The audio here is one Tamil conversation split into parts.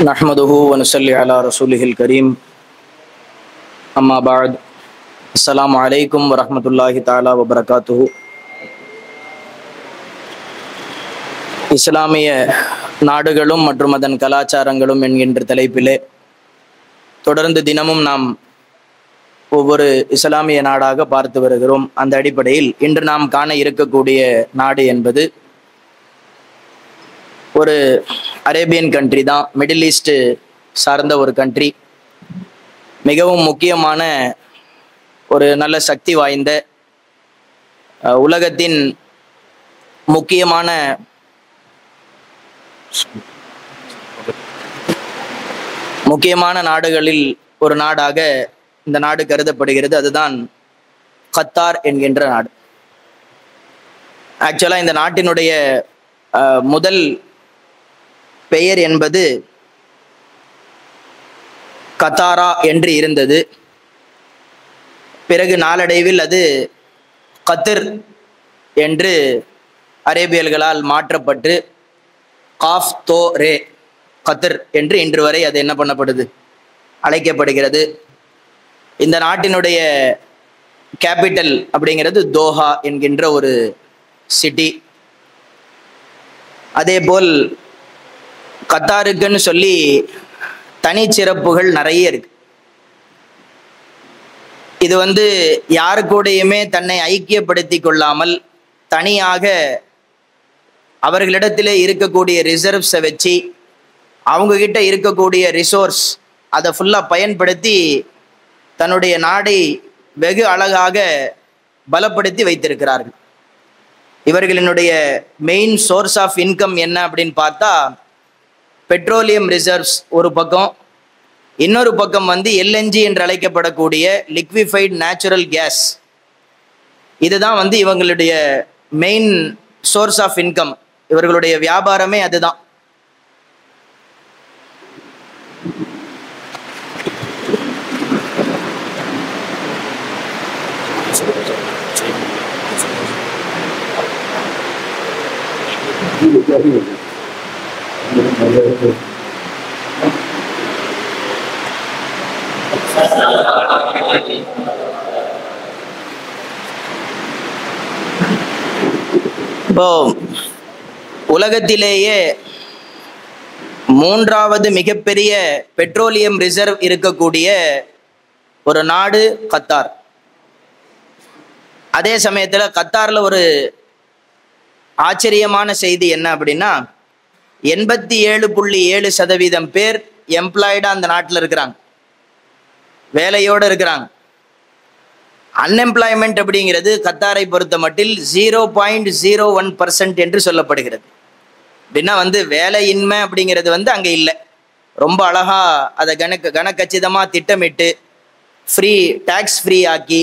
नहमदुहु व नसल्ली अला रसूलिहिल करीम अम्मा बाद अस्सलामु अलैकुम व रहमतुल्लाहि तआला व बरकातुहु। இஸ்லாமிய நாடுகளும் மற்றும் அதன் கலாச்சாரங்களும் என்கின்ற தலைப்பிலே தொடர்ந்து தினமும் நாம் ஒவ்வொரு இஸ்லாமிய நாடாக பார்த்து வருகிறோம். அந்த அடிப்படையில் இன்று நாம் காண இருக்கக்கூடிய நாடு என்பது ஒரு அரேபியன் கண்ட்ரி தான், மிடில் ஈஸ்ட் சார்ந்த ஒரு கண்ட்ரி. மிகவும் முக்கியமான ஒரு நல்ல சக்தி வாய்ந்த உலகத்தின் முக்கியமான நாடுகளில் ஒரு நாடாக இந்த நாடு கருதப்படுகிறது. அதுதான் கத்தார் என்கின்ற நாடு. ஆக்சுவலாக இந்த நாட்டினுடைய முதல் பெயர் என்பது கத்தாரா என்று இருந்தது. பிறகு நாளடைவில் அது கத்திர் என்று அரேபியர்களால் மாற்றப்பட்டு காஃப் தோ ரே கத்திர் என்று இன்று வரை அது என்ன பண்ணப்படுது, அழைக்கப்படுகிறது. இந்த நாட்டினுடைய கேபிட்டல் அப்படிங்கிறது தோஹா என்கின்ற ஒரு சிட்டி. அதேபோல் கத்தாருக்குன்னு சொல்லி தனிச்சிறப்புகள் நிறைய இருக்கு. இது யாரு கூடயுமே தன்னை ஐக்கியப்படுத்தி கொள்ளாமல் தனியாக அவர்களிடத்திலே இருக்கக்கூடிய ரிசர்வ்ஸை வச்சு அவங்க கிட்ட இருக்கக்கூடிய ரிசோர்ஸ் அதை ஃபுல்லாக பயன்படுத்தி தன்னுடைய நாடை வெகு அழகாக பலப்படுத்தி வைத்திருக்கிறார்கள். இவர்களினுடைய மெயின் சோர்ஸ் ஆஃப் இன்கம் என்ன அப்படின்னு பார்த்தா பெட்ரோலியம் ரிசர்வ்ஸ் ஒரு பக்கம், இன்னொரு பக்கம் எல்என்ஜி என்று அழைக்கப்படக்கூடிய லிக்விஃபைடு நேச்சுரல் கேஸ். இதுதான் இவங்களுடைய மெயின் சோர்ஸ் ஆஃப் இன்கம். இவர்களுடைய வியாபாரமே அதுதான். இப்போ உலகத்திலேயே மூன்றாவது மிகப்பெரிய பெட்ரோலியம் ரிசர்வ் இருக்கக்கூடிய ஒரு நாடு கத்தார். அதே சமயத்தில் கத்தாரில் ஒரு ஆச்சரியமான செய்தி என்ன அப்படின்னா 87.7% பேர் எம்ப்ளாய்டாக அந்த நாட்டில் இருக்கிறாங்க, வேலையோடு இருக்கிறாங்க. அன்எம்ப்ளாய்மெண்ட் அப்படிங்கிறது கத்தாரை பொறுத்த மட்டில் 0.01% என்று சொல்லப்படுகிறது. அப்படின்னா வேலையின்மை அப்படிங்கிறது அங்கே இல்லை. ரொம்ப அழகா அதை கனக்கச்சிதமாக திட்டமிட்டு டேக்ஸ் ஃப்ரீ ஆக்கி,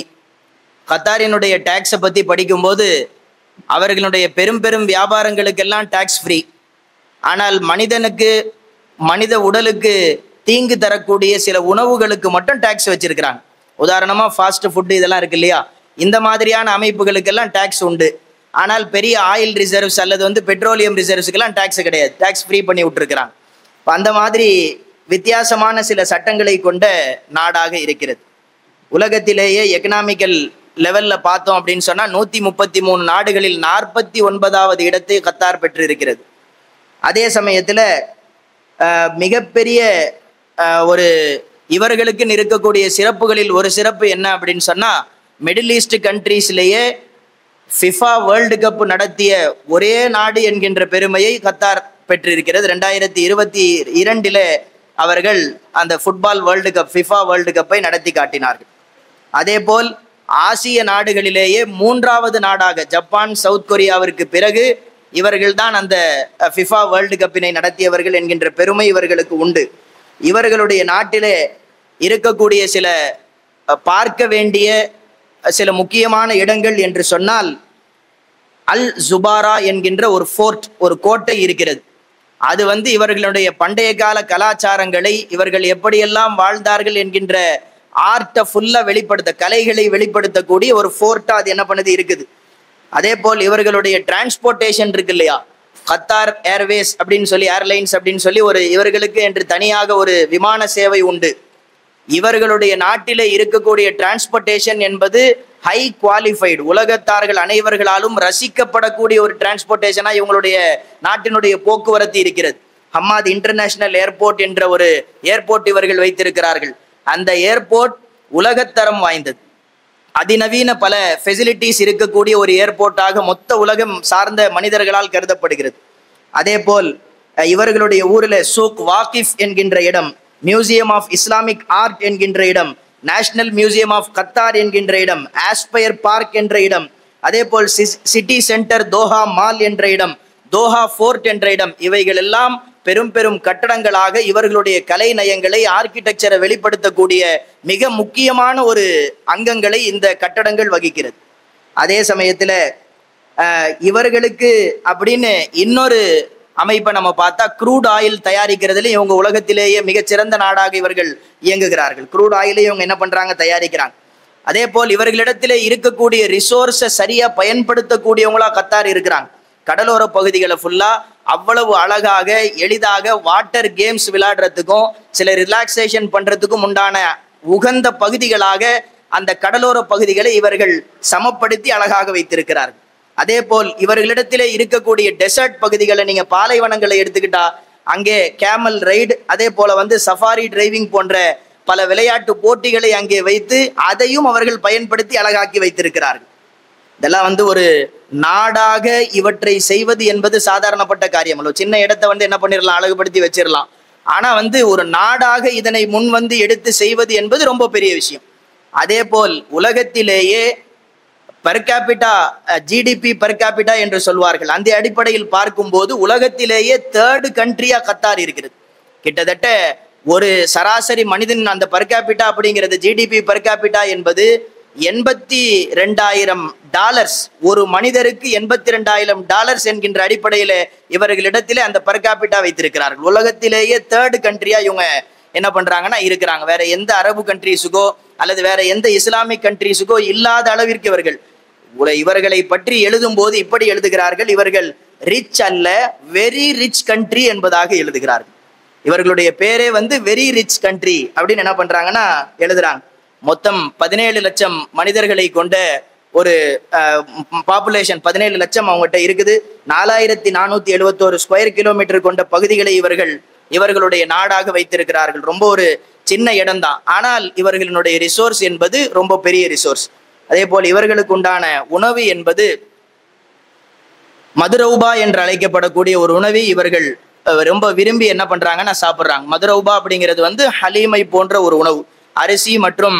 கத்தாரினுடைய டேக்ஸை பற்றி படிக்கும்போது அவர்களுடைய பெரும் பெரும் வியாபாரங்களுக்கெல்லாம் டேக்ஸ் ஃப்ரீ. ஆனால் மனித உடலுக்கு தீங்கு தரக்கூடிய சில உணவுகளுக்கு மட்டும் டேக்ஸ் வச்சிருக்கிறாங்க. உதாரணமாக ஃபாஸ்ட் ஃபுட்டு இதெல்லாம் இருக்கு இல்லையா, இந்த மாதிரியான அமைப்புகளுக்கெல்லாம் டேக்ஸ் உண்டு. ஆனால் பெரிய ஆயில் ரிசர்வ்ஸ் அல்லது பெட்ரோலியம் ரிசர்வ்ஸுக்கெல்லாம் டேக்ஸ் கிடையாது, டேக்ஸ் ஃப்ரீ பண்ணி விட்டுருக்கிறாங்க. அந்த மாதிரி வித்தியாசமான சில சட்டங்களை கொண்ட நாடாக இருக்கிறது. உலகத்திலேயே எக்கனாமிக்கல் லெவலில் பார்த்தோம் அப்படின்னு சொன்னால் 133 நாடுகளில் 49வது இடத்தை கத்தார் பெற்று இருக்கிறது. அதே சமயத்தில் மிகப்பெரிய ஒரு இவர்களுக்கு இருக்கக்கூடிய சிறப்புகளில் ஒரு சிறப்பு என்ன அப்படின்னு சொன்னால், மிடில் ஈஸ்ட் கண்ட்ரீஸ்லேயே ஃபிஃபா வேர்ல்டு கப் நடத்திய ஒரே நாடு என்கின்ற பெருமையை கத்தார் பெற்றிருக்கிறது. 2022 அவர்கள் அந்த football world cup, FIFA world கப்பை நடத்தி காட்டினார்கள். அதேபோல் ஆசிய நாடுகளிலேயே 3வது நாடாக ஜப்பான், சவுத் கொரியாவிற்கு பிறகு இவர்கள்தான் அந்த ஃபிஃபா வேர்ல்டு கப்பினை நடத்தியவர்கள் என்கின்ற பெருமை இவர்களுக்கு உண்டு. இவர்களுடைய நாட்டிலே இருக்கக்கூடிய சில பார்க்க வேண்டிய சில முக்கியமான இடங்கள் என்று சொன்னால், அல் ஜுபாரா என்கின்ற ஒரு ஃபோர்ட், ஒரு கோட்டை இருக்கிறது. அது இவர்களுடைய பண்டைய கால கலாச்சாரங்களை, இவர்கள் எப்படியெல்லாம் வாழ்ந்தார்கள் என்கின்ற ஆர்ட்டை ஃபுல்லாக கலைகளை வெளிப்படுத்தக்கூடிய ஒரு ஃபோர்ட்டாக அது என்ன பண்ணுது இருக்குது. அதே போல் இவர்களுடைய டிரான்ஸ்போர்ட்டேஷன் இருக்கு இல்லையா, கத்தார் ஏர்வேஸ் அப்படின்னு சொல்லி, ஏர்லைன்ஸ் அப்படின்னு சொல்லி ஒரு இவர்களுக்கு என்று தனியாக ஒரு விமான சேவை உண்டு. இவர்களுடைய நாட்டிலே இருக்கக்கூடிய டிரான்ஸ்போர்ட்டேஷன் என்பது ஹை குவாலிஃபைடு, உலகத்தார்கள் அனைவர்களாலும் ரசிக்கப்படக்கூடிய ஒரு டிரான்ஸ்போர்ட்டேஷனா இவங்களுடைய நாட்டினுடைய போக்குவரத்து இருக்கிறது. ஹம்மாத் இன்டர்நேஷனல் ஏர்போர்ட் என்ற ஒரு ஏர்போர்ட் இவர்கள் வைத்திருக்கிறார்கள். அந்த ஏர்போர்ட் உலகத்தரம் வாய்ந்தது, அதிநவீன பல ஃபெசிலிட்டிஸ் இருக்கக்கூடிய ஒரு ஏர்போர்ட்டாக மொத்த உலகம் சார்ந்த மனிதர்களால் கருதப்படுகிறது. அதே போல் இவர்களுடைய ஊரில் சூக் வாகிஃப் என்கின்ற இடம், மியூசியம் ஆஃப் இஸ்லாமிக் ஆர்ட் என்கின்ற இடம், நேஷனல் மியூசியம் ஆஃப் கத்தார் என்கின்ற இடம், ஆஸ்பயர் பார்க் என்ற இடம், அதே போல் சிட்டி சென்டர் தோஹா மால் என்ற இடம், தோஹா ஃபோர்ட் என்ற இடம், இவைகள் எல்லாம் பெரும் பெரும் கட்டடங்களாக இவர்களுடைய கலை நயங்களை, ஆர்கிடெக்சரை வெளிப்படுத்தக்கூடிய மிக முக்கியமான ஒரு அங்கங்களை இந்த கட்டடங்கள் வகிக்கிறது. அதே சமயத்துல இவர்களுக்கு அப்படின்னு இன்னொரு அமைப்பை நம்ம பார்த்தா, க்ரூட் ஆயில் தயாரிக்கிறதுல இவங்க உலகத்திலேயே மிகச்சிறந்த நாடாக இவர்கள் இயங்குகிறார்கள். க்ரூட் ஆயிலை இவங்க என்ன பண்றாங்க, தயாரிக்கிறாங்க. அதே போல் இவர்களிடத்திலே இருக்கக்கூடிய ரிசோர்ஸை சரியா பயன்படுத்தக்கூடியவங்களா கத்தார் இருக்கிறாங்க. கடலோர பகுதிகளை ஃபுல்லா அவ்வளவு அழகாக எளிதாக வாட்டர் கேம்ஸ் விளையாடுறதுக்கும் சில ரிலாக்ஸேஷன் பண்றதுக்கும் உண்டான உகந்த பகுதிகளாக அந்த கடலோர பகுதிகளை இவர்கள் சமப்படுத்தி அழகாக வைத்திருக்கிறார்கள். அதே போல் இவர்களிடத்திலே இருக்கக்கூடிய டெசர்ட் பகுதிகளை, நீங்க பாலைவனங்களை எடுத்துக்கிட்டா அங்கே கேமல் ரைடு, அதே போல சஃபாரி டிரைவிங் போன்ற பல விளையாட்டு போட்டிகளை அங்கே வைத்து அதையும் அவர்கள் பயன்படுத்தி அழகாக்கி வைத்திருக்கிறார்கள். இதெல்லாம் ஒரு நாடாக இவற்றை செய்வது என்பது சாதாரணப்பட்ட காரியம் அல்ல. சின்ன இடத்தை என்ன பண்ணிடலாம், அழகுபடுத்தி வச்சிடலாம். ஆனா ஒரு நாடாக இதனை முன் எடுத்து செய்வது என்பது ரொம்ப பெரிய விஷயம். அதே போல் உலகத்திலேயே per capita, GDP per capita என்று சொல்வார்கள், அந்த அடிப்படையில் பார்க்கும்போது உலகத்திலேயே 3rd கண்ட்ரியா கத்தார் இருக்கிறது. கிட்டத்தட்ட ஒரு சராசரி மனிதன் அந்த பெர் கேபிட்டா அப்படிங்கிறது, ஜிடிபி பெர் கேபிட்டா என்பது $82,000, ஒரு மனிதருக்கு $82,000 என்கின்ற அடிப்படையில இவர்களிடத்திலே அந்த பெர் கேபிட்டா வைத்திருக்கிறார்கள். உலகத்திலேயே 3rd கண்ட்ரியா இவங்க என்ன பண்றாங்கன்னா இருக்கிறாங்க. வேற எந்த அரபு கண்ட்ரிஸுக்கோ அல்லது வேற எந்த இஸ்லாமிக் கண்ட்ரிஸுக்கோ இல்லாத அளவிற்கு இவர்களை பற்றி எழுதும் போது இப்படி எழுதுகிறார்கள், இவர்கள் ரிச் அல்ல, வெரி ரிச் கண்ட்ரி என்பதாக எழுதுகிறார்கள். இவர்களுடைய பேரே வெரி ரிச் கண்ட்ரி அப்படின்னு என்ன பண்றாங்கன்னா எழுதுறாங்க. மொத்தம் 17 லட்சம் மனிதர்களை கொண்ட ஒரு பாப்புலேஷன், 17 லட்சம் அவங்ககிட்ட இருக்குது. 4471 ஸ்கொயர் கிலோமீட்டர் கொண்ட பகுதிகளை இவர்களுடைய நாடாக வைத்திருக்கிறார்கள். ரொம்ப ஒரு சின்ன இடம்தான், ஆனால் இவர்களுடைய ரிசோர்ஸ் என்பது ரொம்ப பெரிய ரிசோர்ஸ். அதே போல் இவர்களுக்கு உண்டான உணவு என்பது மதுரௌபா என்று அழைக்கப்படக்கூடிய ஒரு உணவை இவர்கள் ரொம்ப விரும்பி என்ன பண்றாங்கன்னா சாப்பிட்றாங்க. மதுரௌபா அப்படிங்கிறது ஹலீமை போன்ற ஒரு உணவு. அரிசி மற்றும்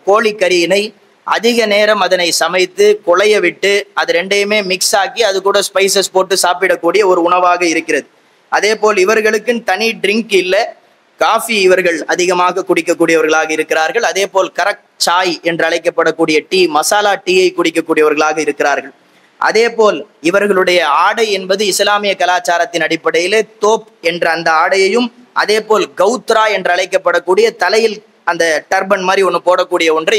கோழிக்கறியினை அதிக நேரம் அதனை சமைத்து குழைய விட்டு அது ரெண்டையுமே மிக்ஸ் ஆக்கி அது கூட ஸ்பைசஸ் போட்டு சாப்பிடக்கூடிய ஒரு உணவாக இருக்கிறது. அதே போல் இவர்களுக்கு தனி ட்ரிங்க் இல்லை, காஃபி இவர்கள் அதிகமாக குடிக்கக்கூடியவர்களாக இருக்கிறார்கள். அதே போல் கரக் சாய் என்று அழைக்கப்படக்கூடிய டீ, மசாலா டீயை குடிக்கக்கூடியவர்களாக இருக்கிறார்கள். அதே போல் இவர்களுடைய ஆடை என்பது இஸ்லாமிய கலாச்சாரத்தின் அடிப்படையிலே தோப் என்ற அந்த ஆடையையும், அதே போல் கௌத்ரா என்று அழைக்கப்படக்கூடிய தலையில் அந்த டர்பன் மாதிரி ஒன்று போடக்கூடிய ஒன்றை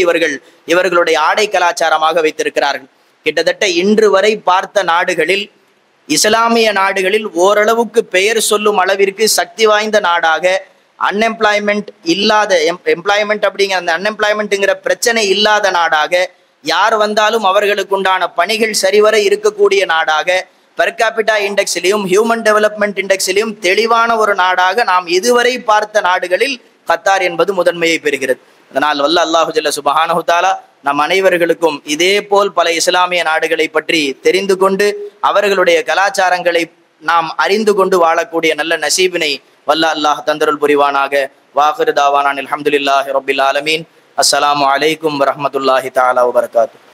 இவர்களுடைய ஆடை கலாச்சாரமாக வைத்திருக்கிறார்கள். கிட்டத்தட்ட இன்று வரை பார்த்த நாடுகளில், இஸ்லாமிய நாடுகளில் ஓரளவுக்கு பெயர் சொல்லும் அளவிற்கு சக்தி வாய்ந்த நாடாக, அன்எம்ப்ளாய்மெண்ட் இல்லாத, எம்ப்ளாய்மெண்ட் அப்படிங்கிற அந்த அன்எம்ப்ளாய்மெண்ட்டுங்கிற பிரச்சனை இல்லாத நாடாக, யார் வந்தாலும் அவர்களுக்கு உண்டான பணிகள் சரிவர இருக்கக்கூடிய நாடாக, பெர் கேபிட்டா இண்டெக்ஸிலையும் ஹியூமன் டெவலப்மெண்ட் இண்டெக்ஸிலையும் தெளிவான ஒரு நாடாக நாம் இதுவரை பார்த்த நாடுகளில் கத்தார் என்பது முதன்மையை பெறுகிறது. அதனால் அல்லாஹு ஜல்ல சுப்ஹானஹு தஆலா நம் அனைவர்களுக்கும் இதே போல் பல இஸ்லாமிய நாடுகளை பற்றி தெரிந்து கொண்டு அவர்களுடைய கலாச்சாரங்களை நாம் அறிந்து கொண்டு வாழக்கூடிய நல்ல நசீபினை அல்லாஹ் தந்தருள் புரிவானாக. வாஹிரு தாவானான் அல்ஹம்துலில்லாஹி ரப்பில் ஆலமீன். அஸ்ஸலாமு அலைக்கும் வரஹ்மத்துல்லாஹி தஆலா வபரகாத்துஹு.